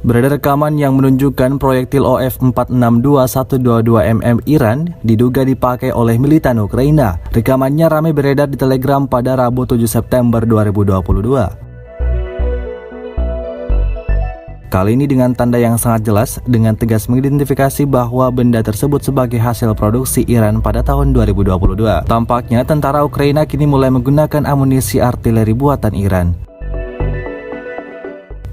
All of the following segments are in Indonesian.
Beredar rekaman yang menunjukkan proyektil OF-462122mm Iran diduga dipakai oleh militan Ukraina. Rekamannya ramai beredar di Telegram pada Rabu 7 September 2022. Kali ini dengan tanda yang sangat jelas, dengan tegas mengidentifikasi bahwa benda tersebut sebagai hasil produksi Iran pada tahun 2022. Tampaknya tentara Ukraina kini mulai menggunakan amunisi artileri buatan Iran.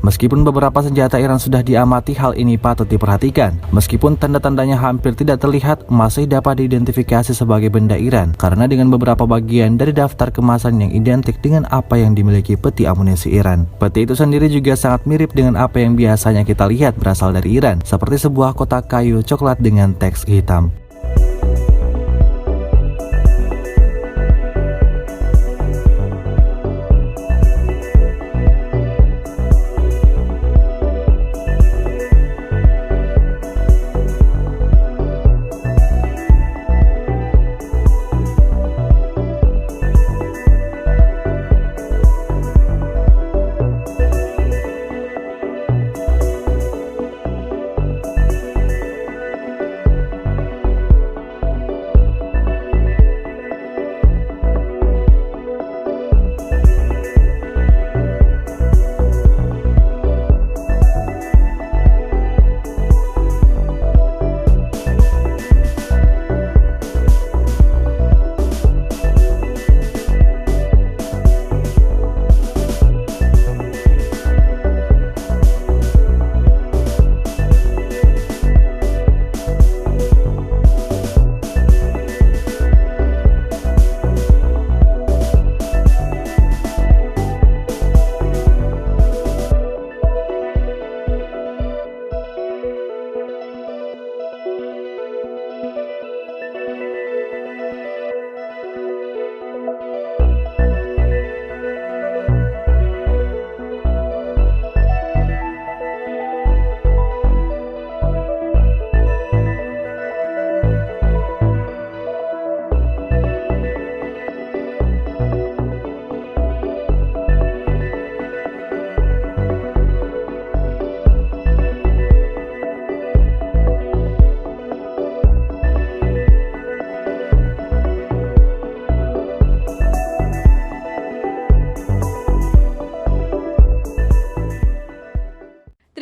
Meskipun beberapa senjata Iran sudah diamati, hal ini patut diperhatikan. Meskipun tanda-tandanya hampir tidak terlihat, masih dapat diidentifikasi sebagai benda Iran karena dengan beberapa bagian dari daftar kemasan yang identik dengan apa yang dimiliki peti amunisi Iran. Peti itu sendiri juga sangat mirip dengan apa yang biasanya kita lihat berasal dari Iran, seperti sebuah kotak kayu coklat dengan teks hitam.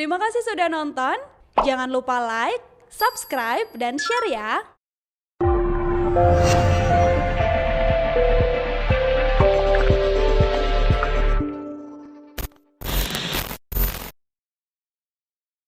Terima kasih sudah nonton. Jangan lupa like, subscribe, dan share ya.